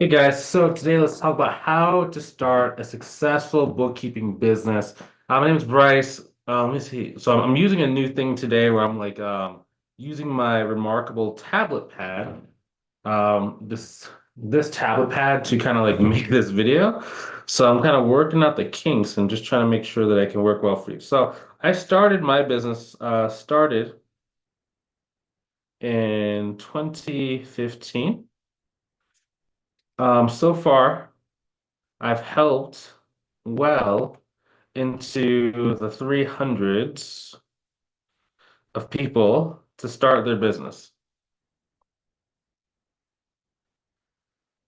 Hey guys, so today let's talk about how to start a successful bookkeeping business. My name is Bryce. Let me see. So I'm using a new thing today where I'm like using my remarkable tablet pad. This tablet pad to kind of like make this video. So I'm kind of working out the kinks and just trying to make sure that I can work well for you. So I started my business started in 2015. So far. I've helped well into the 300s of people to start their business.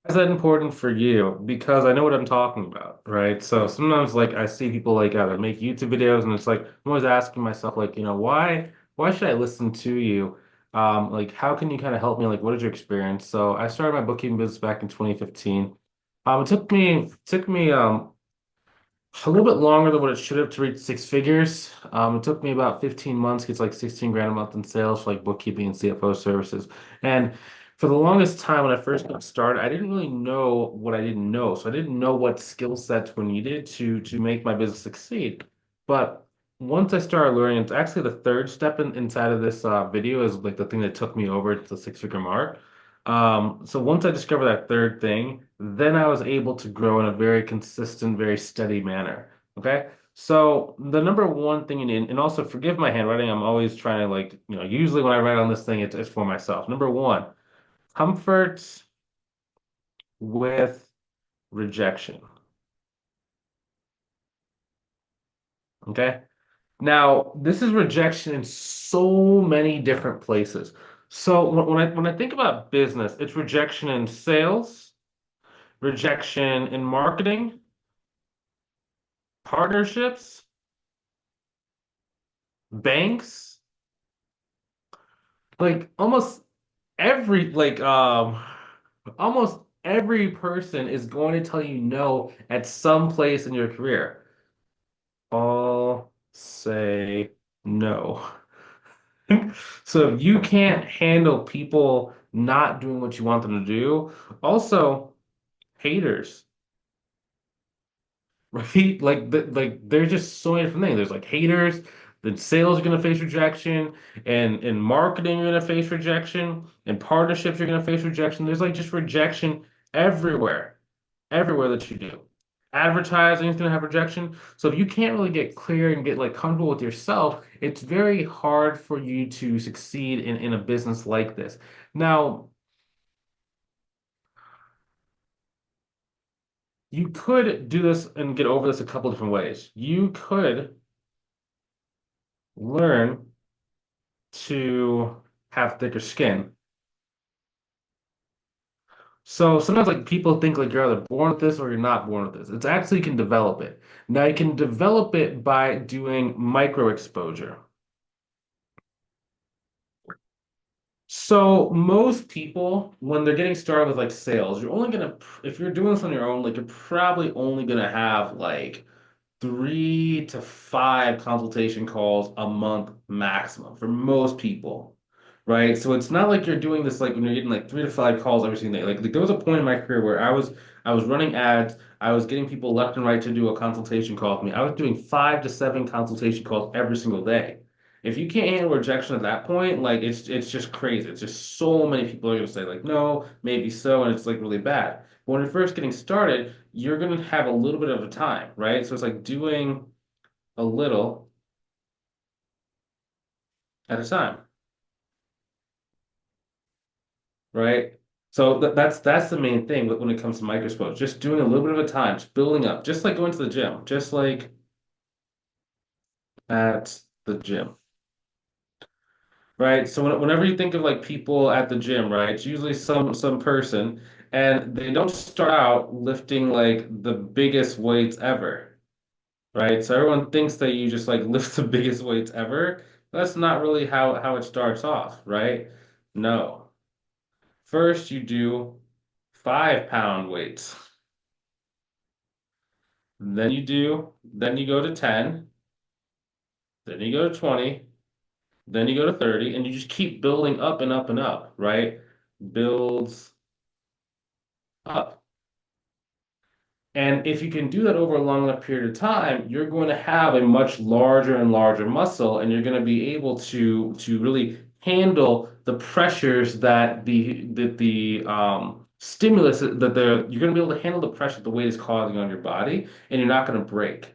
Is that important for you? Because I know what I'm talking about, right? So sometimes like I see people like make YouTube videos and it's like I'm always asking myself like, why should I listen to you? Like how can you kind of help me? Like what is your experience? So I started my bookkeeping business back in 2015. It took me a little bit longer than what it should have to reach six figures. It took me about 15 months, gets like 16 grand a month in sales for like bookkeeping and CFO services. And for the longest time when I first got started, I didn't really know what I didn't know. So I didn't know what skill sets were needed to make my business succeed. But once I started learning, it's actually the third step inside of this video is like the thing that took me over to the six-figure mark. So once I discovered that third thing, then I was able to grow in a very consistent, very steady manner. Okay. So the number one thing you need, and also forgive my handwriting, I'm always trying to like, usually when I write on this thing, it's for myself. Number one, comfort with rejection. Okay. Now, this is rejection in so many different places. So when I think about business, it's rejection in sales, rejection in marketing, partnerships, banks, like almost every person is going to tell you no at some place in your career. All say no. So if you can't handle people not doing what you want them to do, also haters. Right? Like there's just so many different things. There's like haters, then sales are gonna face rejection, and in marketing you're gonna face rejection, in partnerships you're gonna face rejection. There's like just rejection everywhere, everywhere that you do. Advertising is gonna have rejection. So if you can't really get clear and get like comfortable with yourself, it's very hard for you to succeed in a business like this. Now, you could do this and get over this a couple different ways. You could learn to have thicker skin. So sometimes like people think like you're either born with this or you're not born with this. It's actually you can develop it. Now you can develop it by doing micro exposure. So most people, when they're getting started with like sales, you're only gonna, if you're doing this on your own, like you're probably only gonna have like 3 to 5 consultation calls a month maximum for most people, right? So it's not like you're doing this like when you're getting like 3 to 5 calls every single day. Like there was a point in my career where I was running ads, I was getting people left and right to do a consultation call with me. I was doing 5 to 7 consultation calls every single day. If you can't handle rejection at that point, like it's just crazy. It's just so many people are gonna say like no, maybe so, and it's like really bad. But when you're first getting started, you're going to have a little bit of a time, right? So it's like doing a little at a time, right? So that's the main thing when it comes to microsports, just doing a little bit of a time, just building up, just like going to the gym, just like at the gym, right? So whenever you think of like people at the gym, right, it's usually some person, and they don't start out lifting like the biggest weights ever, right? So everyone thinks that you just like lift the biggest weights ever. That's not really how it starts off, right? No. First you do 5 pound weights. Then you go to 10, then you go to 20, then you go to 30, and you just keep building up and up and up, right? Builds up. And if you can do that over a long enough period of time, you're going to have a much larger and larger muscle, and you're going to be able to really handle the pressures that the stimulus that the you're going to be able to handle the pressure the weight is causing on your body, and you're not going to break,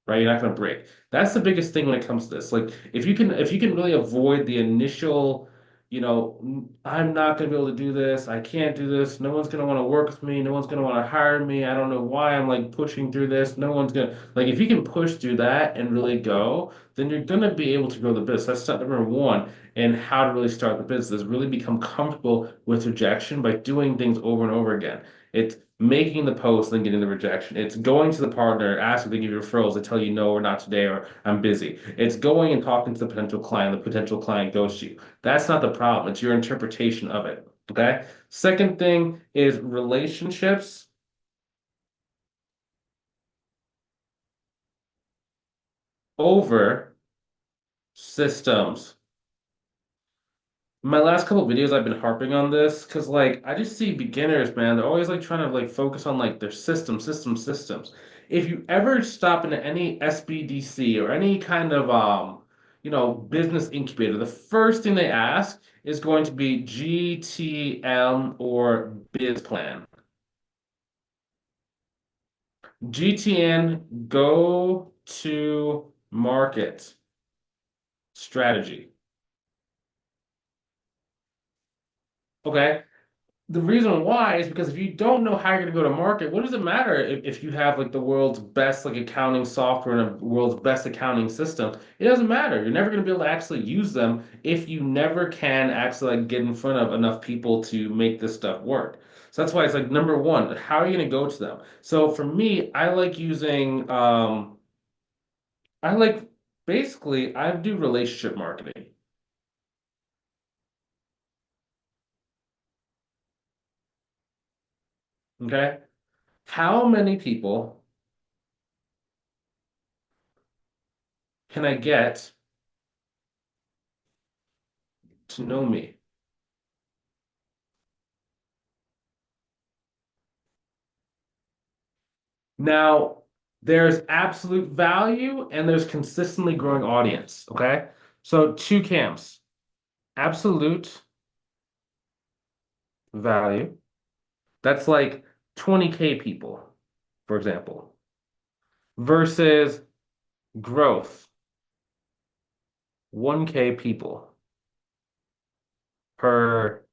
right? You're not going to break. That's the biggest thing when it comes to this. Like if you can really avoid the initial I'm not going to be able to do this. I can't do this. No one's going to want to work with me. No one's going to want to hire me. I don't know why I'm like pushing through this. No one's going to like if you can push through that and really go, then you're going to be able to grow the business. That's step number one. And how to really start the business, really become comfortable with rejection by doing things over and over again. It's making the post and getting the rejection. It's going to the partner, asking to give you referrals. They tell you no or not today or I'm busy. It's going and talking to the potential client. The potential client ghosts you. That's not the problem. It's your interpretation of it. Okay. Second thing is relationships over systems. My last couple videos, I've been harping on this because, like, I just see beginners, man. They're always like trying to like focus on like their systems. If you ever stop into any SBDC or any kind of business incubator, the first thing they ask is going to be GTM or biz plan. GTN, go to market strategy. Okay. The reason why is because if you don't know how you're going to go to market, what does it matter if you have like the world's best like accounting software and a world's best accounting system? It doesn't matter. You're never going to be able to actually use them if you never can actually like get in front of enough people to make this stuff work. So that's why it's like number one, how are you going to go to them? So for me, I like using I like basically I do relationship marketing. Okay. How many people can I get to know me? Now, there's absolute value and there's consistently growing audience. Okay. So two camps, absolute value. That's like 20K people, for example, versus growth, 1K people per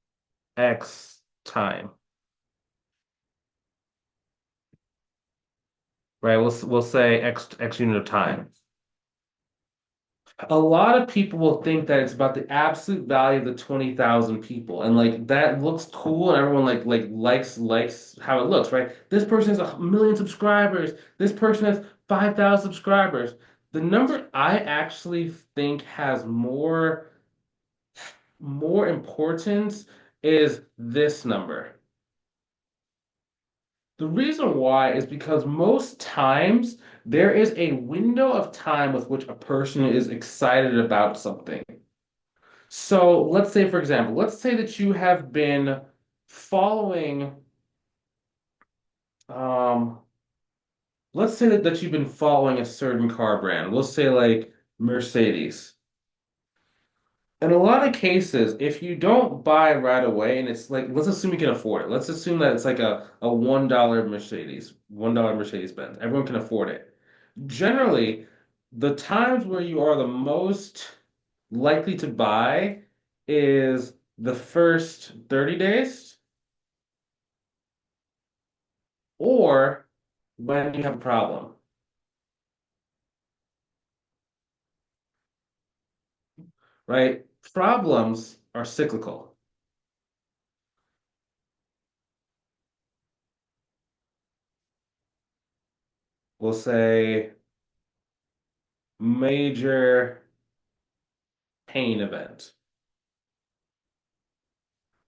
X time, right? We'll say X unit of time. A lot of people will think that it's about the absolute value of the 20,000 people and like that looks cool and everyone like likes how it looks, right? This person has 1 million subscribers. This person has 5,000 subscribers. The number I actually think has more importance is this number. The reason why is because most times there is a window of time with which a person is excited about something. So let's say, for example, let's say that you have been following, um, let's say that you've been following a certain car brand. We'll say like Mercedes. In a lot of cases, if you don't buy right away, and it's like, let's assume you can afford it. Let's assume that it's like a $1 Mercedes, $1 Mercedes Benz. Everyone can afford it. Generally, the times where you are the most likely to buy is the first 30 days or when you have a problem, right? Problems are cyclical. We'll say major pain event.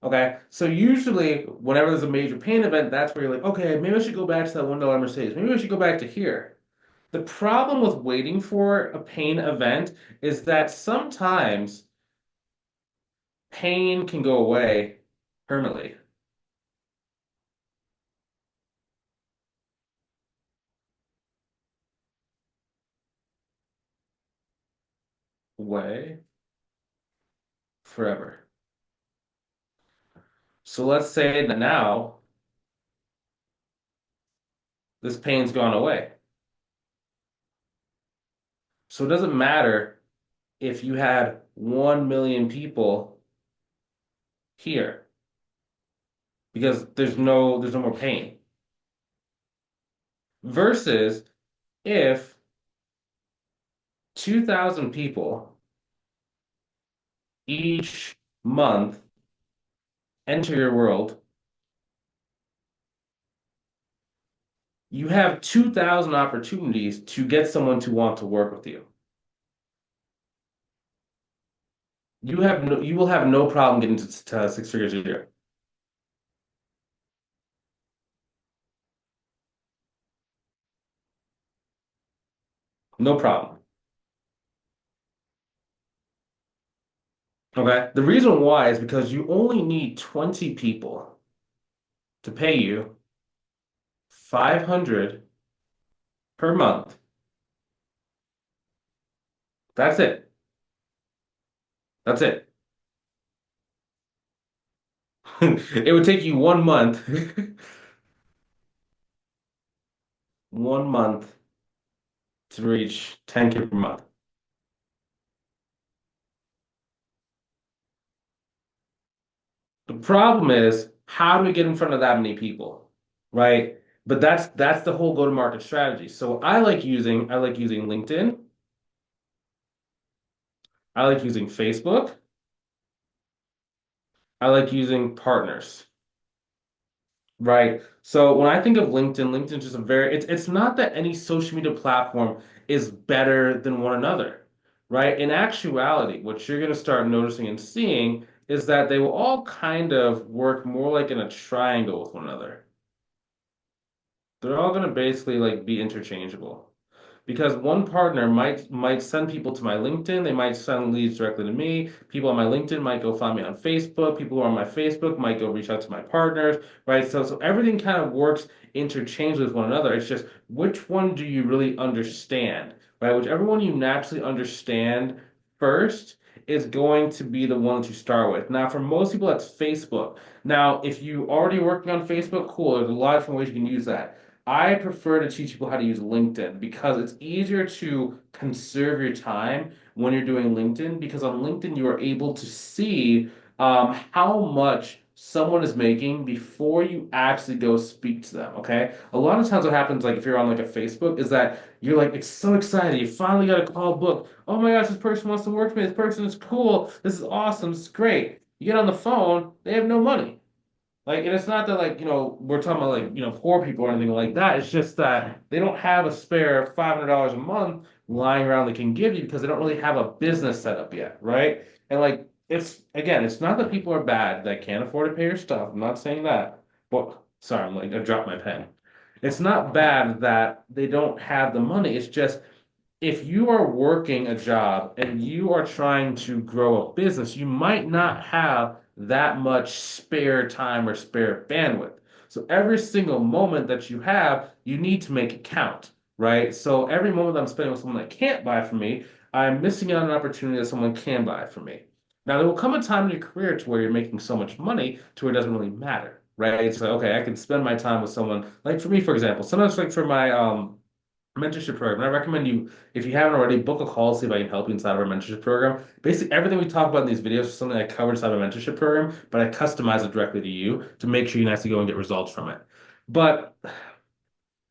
Okay, so usually whenever there's a major pain event, that's where you're like, okay, maybe I should go back to that $1 Mercedes. Maybe I should go back to here. The problem with waiting for a pain event is that sometimes pain can go away permanently. away forever. So let's say that now this pain's gone away. So it doesn't matter if you had 1 million people here because there's no more pain. Versus if 2,000 people each month enter your world, you have 2,000 opportunities to get someone to want to work with you. You will have no problem getting to six figures a year. No problem. Okay. The reason why is because you only need 20 people to pay you 500 per month. That's it. That's it. It would take you 1 month, 1 month to reach 10K per month. The problem is, how do we get in front of that many people, right? But that's the whole go-to-market strategy. So I like using LinkedIn. I like using Facebook. I like using partners. Right. So when I think of LinkedIn, LinkedIn is just a very it's not that any social media platform is better than one another, right? In actuality, what you're going to start noticing and seeing is that they will all kind of work more like in a triangle with one another. They're all going to basically like be interchangeable. Because one partner might send people to my LinkedIn, they might send leads directly to me. People on my LinkedIn might go find me on Facebook. People who are on my Facebook might go reach out to my partners, right? So everything kind of works interchangeably with one another. It's just which one do you really understand, right? Whichever one you naturally understand first is going to be the one that you start with. Now, for most people, that's Facebook. Now, if you already working on Facebook, cool. There's a lot of different ways you can use that. I prefer to teach people how to use LinkedIn because it's easier to conserve your time when you're doing LinkedIn because on LinkedIn you are able to see how much someone is making before you actually go speak to them. Okay. A lot of times what happens, like if you're on like a Facebook, is that you're like it's so excited. You finally got a call book. Oh my gosh, this person wants to work for me. This person is cool. This is awesome. This is great. You get on the phone, they have no money. Like, and it's not that like, we're talking about like, poor people or anything like that. It's just that they don't have a spare $500 a month lying around they can give you because they don't really have a business set up yet, right? And like, it's again, it's not that people are bad that can't afford to pay your stuff. I'm not saying that. Well, sorry, I dropped my pen. It's not bad that they don't have the money. It's just if you are working a job and you are trying to grow a business, you might not have that much spare time or spare bandwidth. So every single moment that you have, you need to make it count, right? So every moment I'm spending with someone that can't buy from me, I'm missing out on an opportunity that someone can buy from me. Now, there will come a time in your career to where you're making so much money to where it doesn't really matter, right? It's like, okay, I can spend my time with someone, like for me, for example, sometimes like for my mentorship program. I recommend you, if you haven't already, book a call, see if I can help you inside of our mentorship program. Basically, everything we talk about in these videos is something I cover inside of a mentorship program, but I customize it directly to you to make sure you can actually go and get results from it. But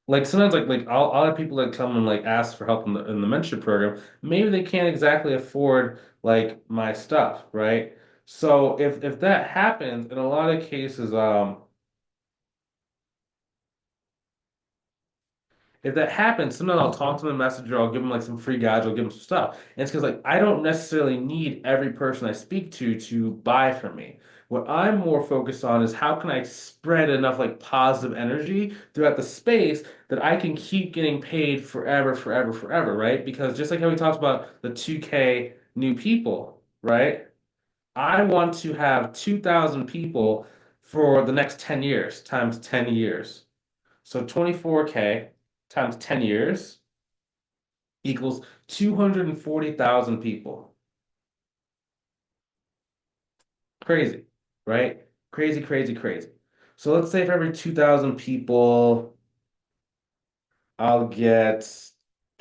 like sometimes I'll have people that come and like ask for help in the mentorship program. Maybe they can't exactly afford like my stuff, right? So if that happens, in a lot of cases, if that happens, sometimes I'll talk to them in Messenger, I'll give them like some free guides, I'll give them some stuff. And it's because like I don't necessarily need every person I speak to buy from me. What I'm more focused on is how can I spread enough like positive energy throughout the space that I can keep getting paid forever, forever, forever, right? Because just like how we talked about the 2K new people, right? I want to have 2,000 people for the next 10 years times 10 years. So 24K times 10 years equals 240,000 people. Crazy, right? Crazy, crazy, crazy. So let's say for every 2,000 people, I'll get,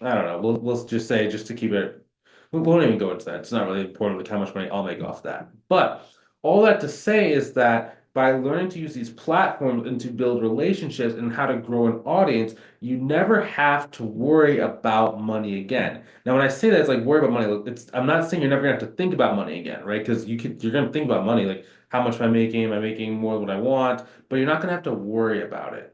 I don't know, we'll just say, just to keep it, we won't even go into that. It's not really important like how much money I'll make off that. But all that to say is that by learning to use these platforms and to build relationships and how to grow an audience, you never have to worry about money again. Now, when I say that, it's like worry about money. Look, it's I'm not saying you're never gonna have to think about money again, right? Because you're gonna think about money, like how much am I making? Am I making more than what I want? But you're not gonna have to worry about it.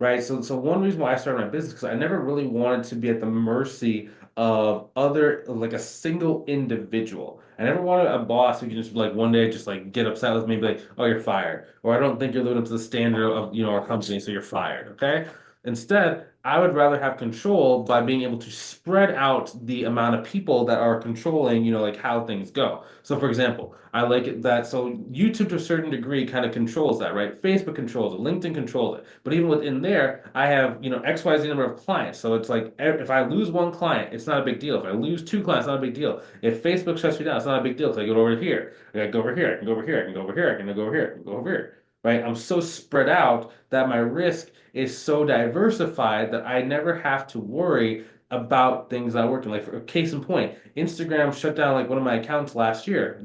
Right. So one reason why I started my business because I never really wanted to be at the mercy of other like a single individual. I never wanted a boss who can just like one day just like get upset with me, and be like, "Oh, you're fired," or "I don't think you're living up to the standard of our company, so you're fired." Okay. Instead, I would rather have control by being able to spread out the amount of people that are controlling, like how things go. So, for example, I like it that so YouTube to a certain degree kind of controls that, right? Facebook controls it, LinkedIn controls it. But even within there, I have, XYZ number of clients. So it's like if I lose one client, it's not a big deal. If I lose two clients, it's not a big deal. If Facebook shuts me down, it's not a big deal because I go over here. I gotta go over here, I can go over here, I can go over here, I can go over here, I can go over here. Right? I'm so spread out that my risk is so diversified that I never have to worry about things I work in. Like for case in point, Instagram shut down like one of my accounts last year.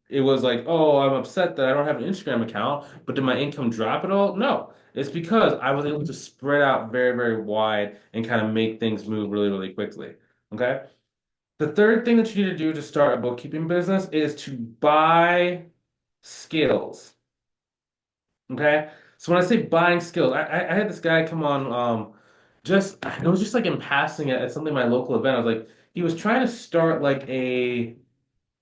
It was like, oh, I'm upset that I don't have an Instagram account, but did my income drop at all? No. It's because I was able to spread out very, very wide and kind of make things move really, really quickly. Okay. The third thing that you need to do to start a bookkeeping business is to buy skills. Okay. So when I say buying skills, I had this guy come on, just it was just like in passing at something my local event. I was like, he was trying to start like I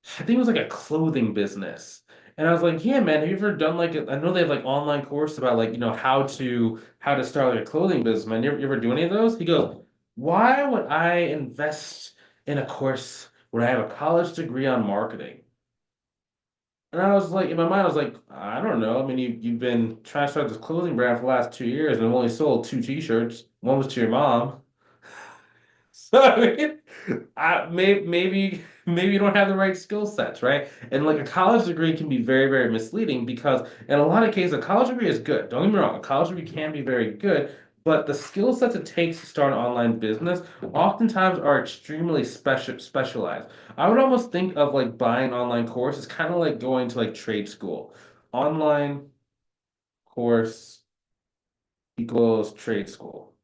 think it was like a clothing business. And I was like, yeah, man, have you ever done like I know they have like online course about like, how to start like a clothing business, man. You ever do any of those? He goes, why would I invest in a course when I have a college degree on marketing? And I was like, in my mind, I was like, I don't know. I mean, you've been trying to start this clothing brand for the last 2 years and I've only sold two t-shirts. One was to your mom. So I mean, maybe you don't have the right skill sets, right? And like a college degree can be very, very misleading because in a lot of cases, a college degree is good. Don't get me wrong, a college degree can be very good, but the skill sets it takes to start an online business oftentimes are extremely specialized. I would almost think of like buying an online course as kind of like going to like trade school. Online course equals trade school,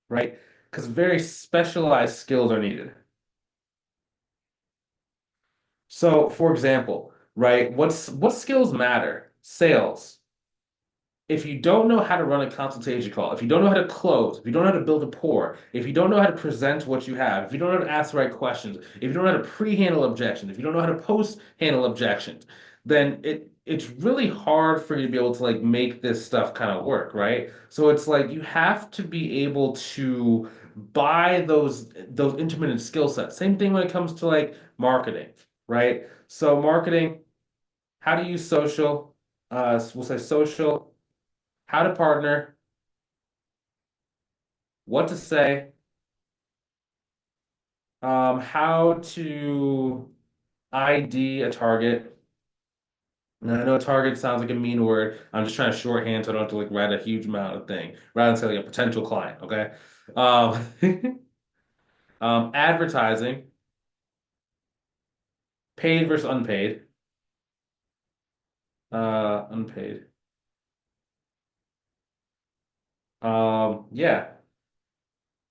right? Because very specialized skills are needed. So, for example, right, what skills matter? Sales. If you don't know how to run a consultation call, if you don't know how to close, if you don't know how to build rapport, if you don't know how to present what you have, if you don't know how to ask the right questions, if you don't know how to pre-handle objections, if you don't know how to post-handle objections, then it's really hard for you to be able to like make this stuff kind of work, right? So it's like you have to be able to buy those intermittent skill sets. Same thing when it comes to like marketing, right? So marketing, how to use social, we'll say social, how to partner, what to say, how to ID a target. Now, I know target sounds like a mean word. I'm just trying to shorthand so I don't have to like write a huge amount of thing rather than say like a potential client, okay? Um, advertising, paid versus unpaid. Unpaid. Yeah,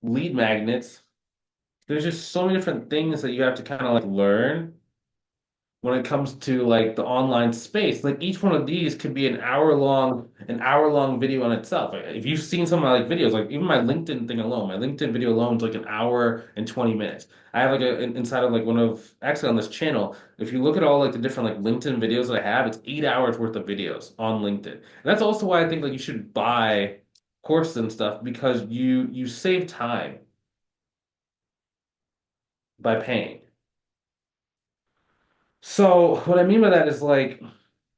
lead magnets. There's just so many different things that you have to kind of like learn when it comes to like the online space. Like each one of these could be an hour long video on itself. Like, if you've seen some of my like videos, like even my LinkedIn thing alone, my LinkedIn video alone is like an hour and 20 minutes. I have like inside of like one of actually on this channel, if you look at all like the different like LinkedIn videos that I have, it's 8 hours worth of videos on LinkedIn. And that's also why I think like you should buy courses and stuff because you save time by paying. So what I mean by that is like,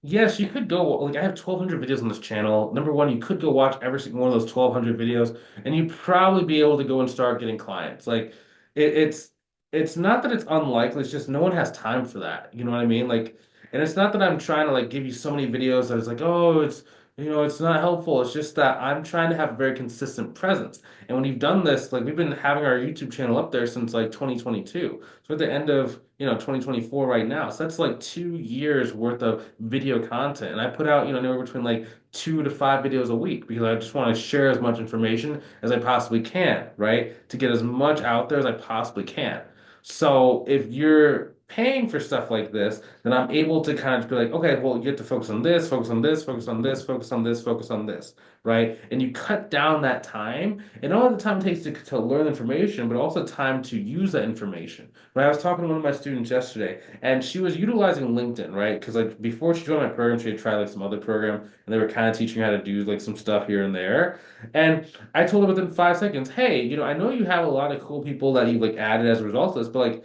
yes, you could go like I have 1,200 videos on this channel. Number one, you could go watch every single one of those 1,200 videos, and you'd probably be able to go and start getting clients. Like it's not that it's unlikely, it's just no one has time for that. You know what I mean? Like And it's not that I'm trying to like give you so many videos that it's like, oh, it's not helpful. It's just that I'm trying to have a very consistent presence. And when you've done this, like we've been having our YouTube channel up there since like 2022. So at the end of, 2024 right now. So that's like 2 years worth of video content. And I put out, anywhere between like 2 to 5 videos a week because I just want to share as much information as I possibly can, right? To get as much out there as I possibly can. So if you're paying for stuff like this, then I'm able to kind of be like, okay, well, you get to focus on this, focus on this, focus on this, focus on this, focus on this, right? And you cut down that time, and all the time it takes to learn information, but also time to use that information. Right? I was talking to one of my students yesterday, and she was utilizing LinkedIn, right? Because like before she joined my program, she had tried like some other program, and they were kind of teaching her how to do like some stuff here and there. And I told her within 5 seconds, hey, I know you have a lot of cool people that you've like added as a result of this, but like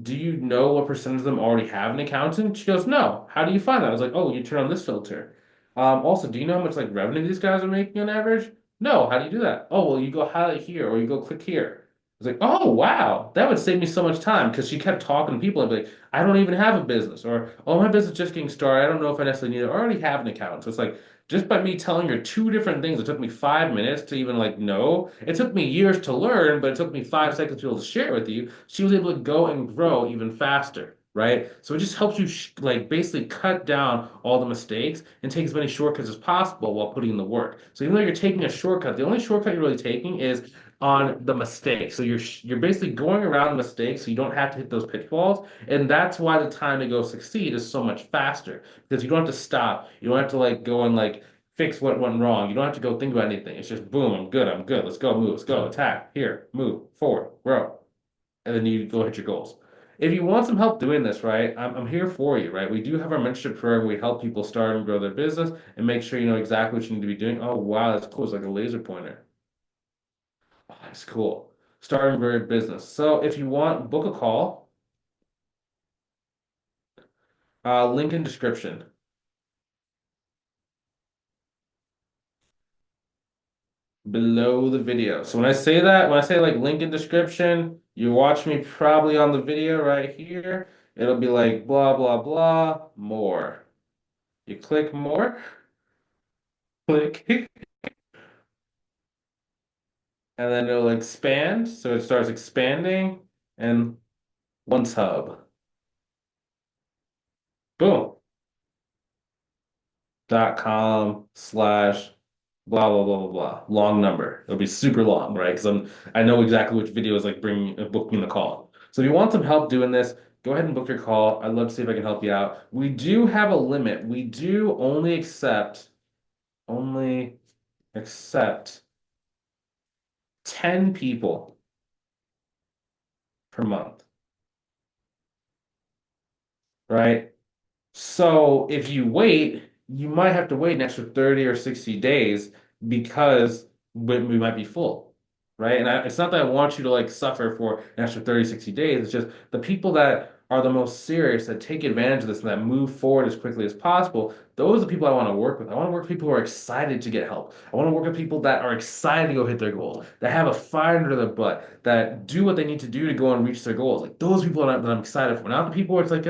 do you know what percentage of them already have an accountant? She goes, no. How do you find that? I was like, oh, you turn on this filter. Also, do you know how much like revenue these guys are making on average? No. How do you do that? Oh, well, you go highlight here or you go click here. I was like, oh, wow, that would save me so much time because she kept talking to people and be like, I don't even have a business or, oh, my business is just getting started. I don't know if I necessarily need it. I already have an accountant. So it's like, just by me telling her two different things, it took me 5 minutes to even like know. It took me years to learn, but it took me 5 seconds to be able to share it with you. She was able to go and grow even faster, right? So it just helps you like basically cut down all the mistakes and take as many shortcuts as possible while putting in the work. So even though you're taking a shortcut, the only shortcut you're really taking is on the mistake. So you're basically going around the mistakes so you don't have to hit those pitfalls. And that's why the time to go succeed is so much faster because you don't have to stop. You don't have to like go and like fix what went wrong. You don't have to go think about anything. It's just boom, I'm good, I'm good. Let's go, move, let's go, attack, here, move, forward, grow. And then you go hit your goals. If you want some help doing this, right, I'm here for you, right? We do have our mentorship program. We help people start and grow their business and make sure you know exactly what you need to be doing. Oh, wow, that's cool. It's like a laser pointer. Oh, that's cool. Start and grow your business. So if you want, book a call, link in description. Below the video. So when I say that, when I say like link in description, you watch me probably on the video right here. It'll be like blah, blah, blah, more. You click more, click, and then it'll expand. So it starts expanding and one tub. Boom. .com/, blah blah blah blah blah. Long number. It'll be super long, right? Because I know exactly which video is like bringing booking the call. So if you want some help doing this, go ahead and book your call. I'd love to see if I can help you out. We do have a limit. We do only accept 10 people per month, right? So if you wait, you might have to wait an extra 30 or 60 days because we might be full, right? And it's not that I want you to like suffer for an extra 30, 60 days. It's just the people that are the most serious, that take advantage of this and that move forward as quickly as possible. Those are the people I want to work with. I want to work with people who are excited to get help. I want to work with people that are excited to go hit their goals, that have a fire under their butt, that do what they need to do to go and reach their goals. Like those people that I'm excited for. Not the people where it's like,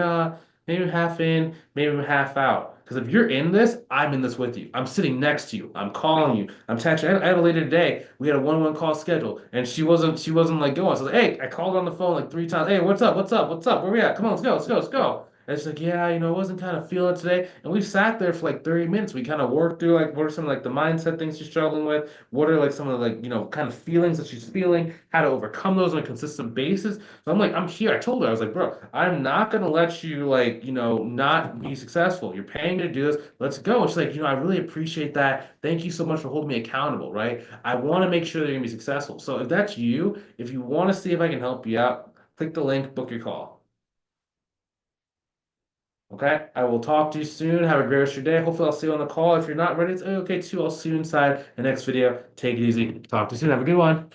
maybe I'm half in, maybe I'm half out. Because if you're in this, I'm in this with you. I'm sitting next to you. I'm calling you. I'm texting. I had a lady today. We had a one-on-one call scheduled, and she wasn't like going. So I was like, hey, I called her on the phone like 3 times. Hey, what's up? What's up? What's up? Where we at? Come on, let's go. Let's go. Let's go. And she's like, yeah, I wasn't kind of feeling it today. And we sat there for like 30 minutes. We kind of worked through like what are some like the mindset things she's struggling with? What are like some of the like, kind of feelings that she's feeling, how to overcome those on a consistent basis. So I'm like, I'm here. I told her, I was like, bro, I'm not gonna let you like, not be successful. You're paying me to do this. Let's go. And she's like, I really appreciate that. Thank you so much for holding me accountable, right? I want to make sure that you're gonna be successful. So if that's you, if you want to see if I can help you out, click the link, book your call. Okay, I will talk to you soon. Have a great rest of your day. Hopefully, I'll see you on the call. If you're not ready, it's okay too. I'll see you inside the next video. Take it easy. Talk to you soon. Have a good one.